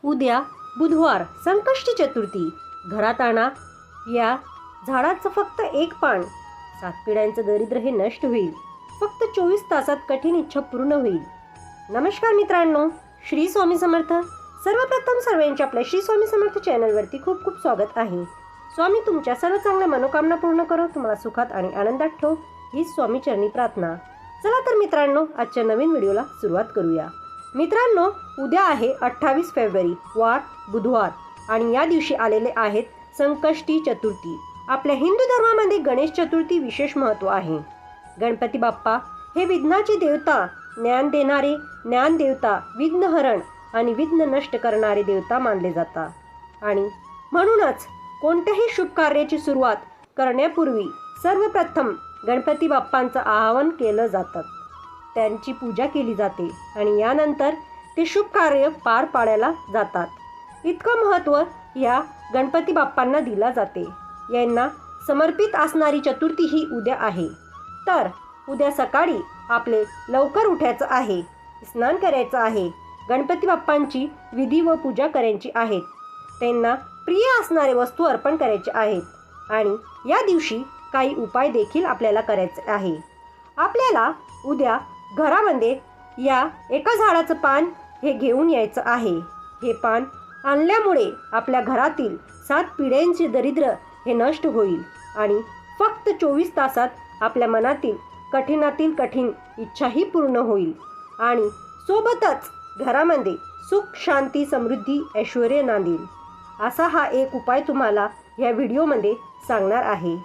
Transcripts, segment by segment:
उद्या बुधवार संकष्टी चतुर्थी. घरात आणा या झाडाचं फक्त एक पान. 7 पिढ्यांचं दरिद्र हे नष्ट होईल. फक्त 24 तासात कठीण इच्छा पूर्ण होईल. नमस्कार मित्रांनो, श्री स्वामी समर्थ. सर्वप्रथम सर्वांचे आपल्या श्री स्वामी समर्थ चॅनलवरती खूप खूप स्वागत आहे. स्वामी तुमच्या सर्व चांगल्या मनोकामना पूर्ण करो, तुम्हाला सुखात आणि आनंदात ठेव, ही स्वामी चरणी प्रार्थना. चला तर मित्रांनो, आजच्या नवीन व्हिडिओला सुरुवात करूया. मित्रांनो, उद्या आहे 28 फेब्रुवारी, वार बुधवार, आणि या दिवशी आलेले आहेत संकष्टी चतुर्थी. आपल्या हिंदू धर्मामध्ये गणेश चतुर्थी विशेष महत्त्व आहे. गणपती बाप्पा हे विघ्नाचे देवता, ज्ञान देणारे, ज्ञान देवता, विघ्नहरण आणि विघ्न नष्ट करणारे देवता मानले जातात. आणि म्हणूनच कोणत्याही शुभ कार्याची सुरुवात करण्यापूर्वी सर्वप्रथम गणपती बाप्पांचं आवाहन केलं जातं, त्यांची पूजा केली जाते आणि यानंतर ते शुभ कार्य पार पाडायला जातात. इतकं महत्त्व या गणपती बाप्पांना दिला जाते. यांना समर्पित असणारी चतुर्थी ही उद्या आहे. तर उद्या सकाळी आपले लवकर उठायचं आहे, स्नान करायचं आहे, गणपती बाप्पांची विधी व पूजा करायची आहे, त्यांना प्रिय असणारे वस्तू अर्पण करायचे आहेत आणि या दिवशी काही उपाय देखील आपल्याला करायचे आहे. आपल्याला उद्या घरामध्ये या एका झाडाचं पान हे घेऊन यायचं आहे. हे पान आणल्यामुळे आपल्या घरातील 7 पिढ्यांचे दरिद्र हे नष्ट होईल आणि फक्त 24 तासात आपल्या मनातील कठीणातील कठीण इच्छाही पूर्ण होईल आणि सोबतच घरामध्ये सुख, शांती, समृद्धी, ऐश्वर्य नांदेल. असा हा एक उपाय तुम्हाला या व्हिडिओमध्ये सांगणार आहे.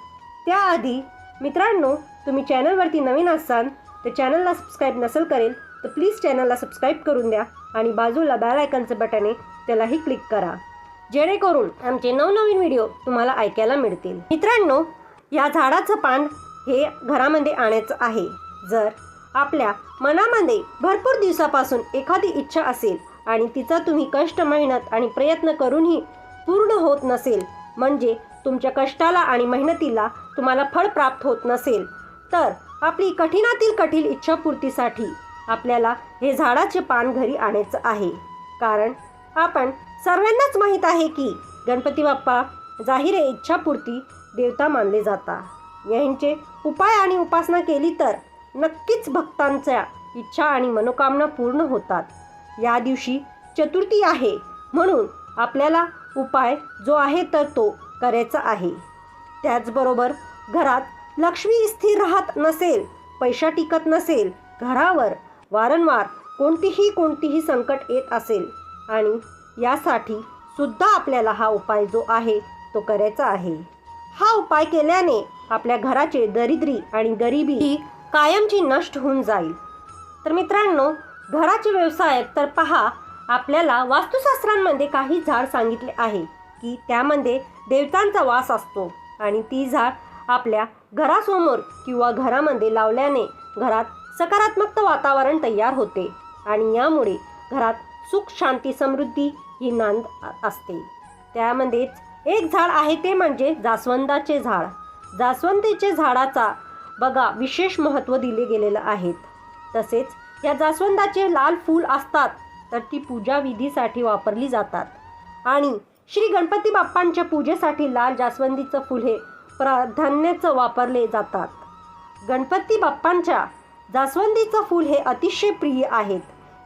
त्याआधी मित्रांनो, तुम्ही चॅनलवरती नवीन असाल तर चॅनलला सबस्क्राईब नसेल करेल तर प्लीज चॅनलला सबस्क्राईब करून द्या आणि बाजूला बेल आयकॉनचं बटन आहे त्यालाही क्लिक करा, जेणेकरून आमचे नवनवीन व्हिडिओ तुम्हाला ऐकायला मिळतील. मित्रांनो, या झाडाचं पान हे घरामध्ये आणायचं आहे. जर आपल्या मनामध्ये भरपूर दिवसापासून एखादी इच्छा असेल आणि तिचा तुम्ही कष्ट, मेहनत आणि प्रयत्न करूनही पूर्ण होत नसेल, म्हणजे तुमच्या कष्टाला आणि मेहनतीला तुम्हाला फळ प्राप्त होत नसेल, तर आपली कठीणातील कठीण इच्छापूर्तीसाठी आपल्याला हे झाडाचे पान घरी आणायचं आहे. कारण आपण सर्वांनाच माहीत आहे की गणपती बाप्पा जाहीर इच्छापूर्ती देवता मानले जातात. यांचे उपाय आणि उपासना केली तर नक्कीच भक्तांच्या इच्छा आणि मनोकामना पूर्ण होतात. या दिवशी चतुर्थी आहे म्हणून आपल्याला उपाय जो आहे तर तो करायचा आहे. त्याचबरोबर घरात लक्ष्मी स्थिर राहत नसेल, पैसा टिकत नसेल, घरावर वारंवार कोणतीही संकट येत असेल आणि यासाठी सुद्धा आपल्याला हा उपाय जो आहे तो करायचा आहे. हा उपाय केल्याने आपल्या घराचे दरिद्री आणि गरिबी ही कायमची नष्ट होऊन जाईल. तर मित्रांनो, घराचे व्यवसाय तर पहा, आपल्याला वास्तुशास्त्रांमध्ये काही झाड सांगितले आहे की त्यामध्ये देवतांचा वास असतो आणि ती झाड आपल्या घरासमोर किंवा घरामध्ये लावल्याने घरात सकारात्मक वातावरण तयार होते आणि यामुळे घरात सुख, शांती, समृद्धी ही नांद असते. त्यामध्येच एक झाड आहे ते म्हणजे जास्वंदाचे झाड. जास्वंदीचे झाडाचा बघा विशेष महत्त्व दिले गेलेलं आहे. तसेच या जास्वंदाचे लाल फूल असतात तर ती पूजा विधीसाठी वापरली जातात आणि श्री गणपती बाप्पांच्या पूजेसाठी लाल जास्वंदीचं फूल हे प्राधान्याचं वापरले जातात. गणपती बाप्पांच्या जास्वंदीचं फूल हे अतिशय प्रिय आहेत.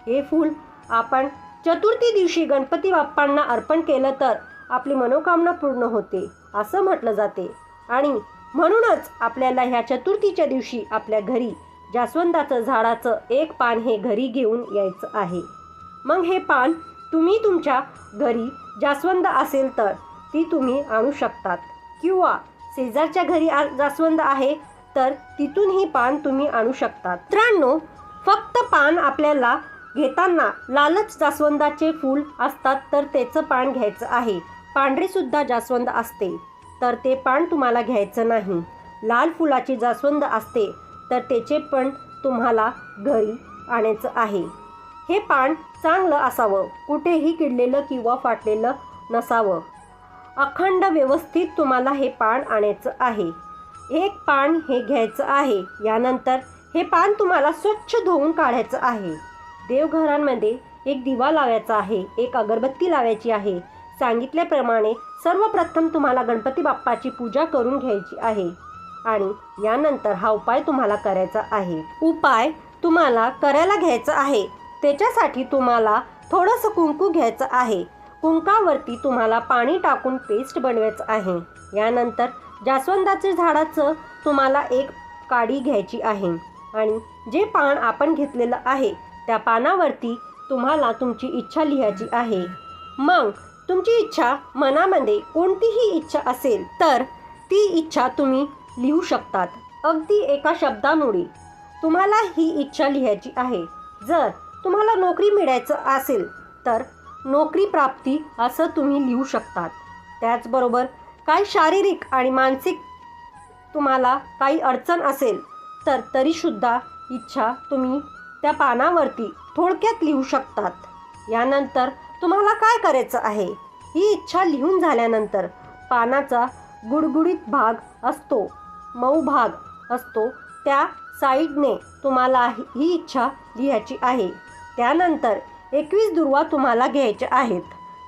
हे फूल आपण चतुर्थी दिवशी गणपती बाप्पांना अर्पण केलं तर आपली मनोकामना पूर्ण होते असं म्हटलं जाते आणि म्हणूनच आपल्याला ह्या चतुर्थीच्या दिवशी आपल्या घरी जास्वंदाचं झाडाचं एक पान हे घरी घेऊन यायचं आहे. मग हे पान तुम्ही तुमच्या घरी जास्वंद असेल तर ती तुम्ही आणू शकतात किंवा शेजारच्या घरी जास्वंद आहे तर तिथून ही पान तुम्ही आणू शकतात. मित्रांनो, फक्त पान आपल्याला घेताना लालच जास्वंदाचे फूल असतात तर त्याचं पान घ्यायचं आहे. पांढरे सुद्धा जास्वंद असते तर ते पान तुम्हाला घ्यायचं नाही. लाल फुलाची जास्वंद असते तर त्याचे पण तुम्हाला घरी आणायचं आहे. हे पान चांगलं असावं, कुठेही किडलेलं किंवा फाटलेलं नसावं. अखंड व्यवस्थित तुम्हाला हे पान आणायचं आहे. एक पान हे घ्यायचं आहे. यानंतर हे पान तुम्हाला स्वच्छ धुवून काढायचं आहे. देवघरांमध्ये एक दिवा लावायचा आहे, एक अगरबत्ती लावायची आहे. सांगितल्याप्रमाणे सर्वप्रथम तुम्हाला गणपती बाप्पाची पूजा करून घ्यायची आहे आणि यानंतर हा उपाय तुम्हाला करायचा आहे. उपाय तुम्हाला करायला घ्यायचा आहे. त्याच्यासाठी तुम्हाला थोडंसं कुंकू घ्यायचं आहे. कुंकावरती तुम्हाला पाणी टाकून पेस्ट बनवायचं आहे. यानंतर जास्वंदाच्या झाडाचं तुम्हाला एक काडी घ्यायची आहे आणि जे पान आपण घेतलेलं आहे त्या पानावरती तुम्हाला तुमची इच्छा लिहायची आहे. मग तुमची इच्छा मनामध्ये कोणतीही इच्छा असेल तर ती इच्छा तुम्ही लिहू शकतात. अगदी एका शब्दामुळे तुम्हाला ही इच्छा लिहायची आहे. जर तुम्हाला नोकरी मिळायचं असेल तर नोकरी प्राप्ती असं तुम्ही लिहू शकतात. त्याचबरोबर काही शारीरिक आणि मानसिक तुम्हाला काही अडचण असेल तर तरीसुद्धा इच्छा तुम्ही त्या पानावरती थोडक्यात लिहू शकतात. यानंतर तुम्हाला काय करायचं आहे, ही इच्छा लिहून झाल्यानंतर पानाचा गुडगुडीत भाग असतो, मऊ भाग असतो, त्या साईडने तुम्हाला ही इच्छा लिहायची आहे. त्यानंतर 21 दुर्वा तुम्हाला घ्यायच्या आहेत.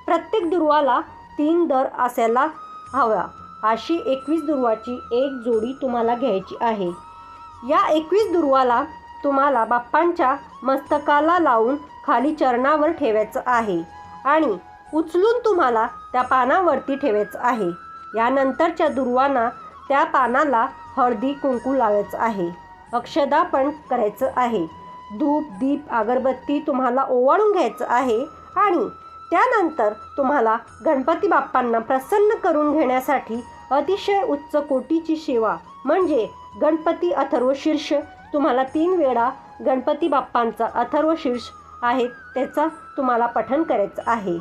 प्रत्येक दुर्वाला 3 दर असायला हवा. अशी 21 दुर्वाची एक जोडी तुम्हाला घ्यायची आहे. या 21 दुर्वाला तुम्हाला बाप्पांच्या मस्तकाला लावून खाली चरणावर ठेवायचं आहे आणि उचलून तुम्हाला त्या पानावरती ठेवायचं आहे. यानंतरच्या दुर्वांना त्या पानाला हळदी कुंकू लावायचं आहे. अक्षदा पण करायचं आहे. धूप दीप अगरबत्ती तुम्हाला ओवाळून घ्यायचं आहे आणि त्यानंतर तुम्हाला गणपती बाप्पांना प्रसन्न करून घेण्यासाठी अतिशय उच्च कोटीची सेवा म्हणजे गणपती अथर्वशीर्ष तुम्हाला 3 वेळा गणपती बाप्पांचा अथर्वशीर्ष आहे त्याचा तुम्हाला पठण करायचं आहे.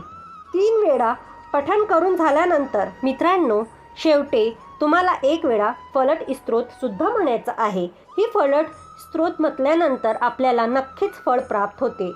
3 वेळा पठण करून झाल्यानंतर मित्रांनो शेवटी तुम्हाला 1 वेळा फलट स्तोत्र सुद्धा म्हणायचं आहे. ही फलट स्तोत्र म्हटल्यानंतर आपल्याला नक्कीच फळ प्राप्त होते.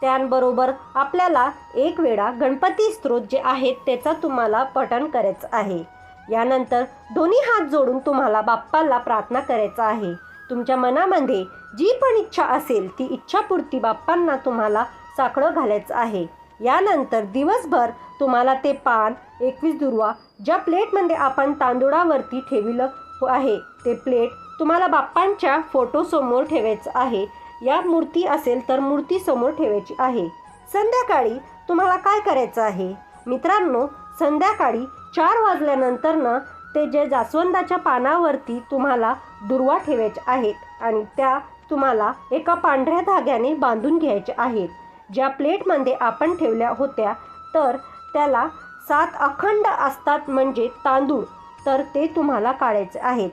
त्याबरोबर आपल्याला 1 वेळा गणपती स्तोत्र जे आहेत त्याचा तुम्हाला पठण करायचं आहे. यानंतर दोन्ही हात जोडून तुम्हाला बाप्पाला प्रार्थना करायचं आहे. तुमच्या मनामध्ये जी पण इच्छा असेल ती इच्छापूर्ती बाप्पांना तुम्हाला साकडं घालायचं आहे. यानंतर दिवसभर तुम्हाला ते पान 21 दुर्वा ज्या प्लेटमध्ये आपण तांदूळावरती ठेवलं आहे ते प्लेट तुम्हाला बाप्पांच्या फोटोसमोर ठेवायचं आहे. या मूर्ती असेल तर मूर्तीसमोर ठेवायची आहे. संध्याकाळी तुम्हाला काय करायचं आहे मित्रांनो, संध्याकाळी 4 वाजल्यानंतर ते जे जास्वंदाच्या पानावरती तुम्हाला दुर्वा ठेवायचे आहेत आणि त्या तुम्हाला एका पांढऱ्या धाग्याने बांधून घ्यायच्या आहेत. ज्या प्लेटमध्ये आपण ठेवल्या होत्या तर त्याला 7 अखंड असतात म्हणजे तांदूळ, तर ते तुम्हाला काढायचे आहेत.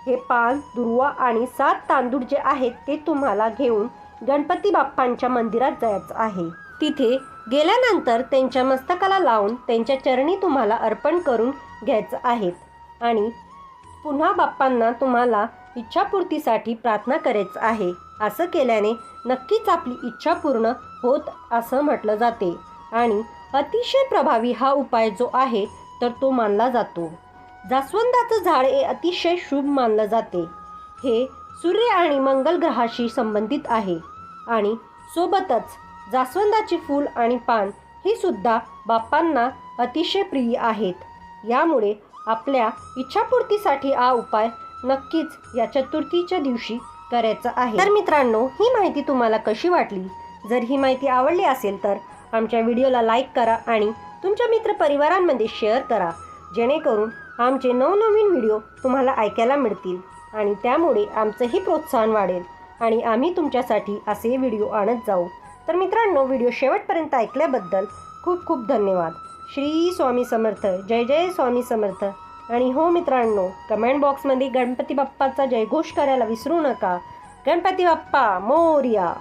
हे पान दुर्वा आणि 7 तांदूळ जे आहेत ते तुम्हाला घेऊन गणपती बाप्पांच्या मंदिरात जायचं आहे. तिथे गेल्यानंतर त्यांच्या मस्तकाला लावून त्यांच्या चरणी तुम्हाला अर्पण करून घ्यायचं आहेत आणि पुन्हा बाप्पांना तुम्हाला इच्छापूर्तीसाठी प्रार्थना करायचं आहे. असं केल्याने नक्कीच आपली इच्छा पूर्ण होत असं म्हटलं जाते आणि अतिशय प्रभावी हा उपाय जो आहे तर तो मानला जातो. जास्वंदाचं झाड हे अतिशय शुभ मानलं जाते. हे सूर्य आणि मंगल ग्रहाशी संबंधित आहे आणि सोबतच जास्वंदाचे फूल आणि पान ही सुद्धा बाप्पांना अतिशय प्रिय आहेत. यामुळे आपल्या इच्छापूर्तीसाठी हा उपाय नक्कीच या चतुर्थीच्या दिवशी करायचा आहे. तर मित्रांनो ही माहिती तुम्हाला कशी वाटली? जर ही माहिती आवडली असेल तर आमच्या व्हिडिओला लाईक करा आणि तुमच्या मित्रपरिवारांमध्ये शेअर करा, जेणेकरून आमचे नवनवीन व्हिडिओ तुम्हाला ऐकायला मिळतील आणि त्यामुळे आमचंही प्रोत्साहन वाढेल आणि आम्ही तुमच्यासाठी असे व्हिडिओ आणत जाऊ. तर मित्रांनो व्हिडिओ शेवटपर्यंत ऐकल्याबद्दल खूप खूप धन्यवाद. श्री स्वामी समर्थ. जय जय स्वामी समर्थ. आणि हो मित्रांनो कमेंट बॉक्समध्ये गणपती बाप्पाचा जयघोष करायला विसरू नका. गणपती बाप्पा मोरया.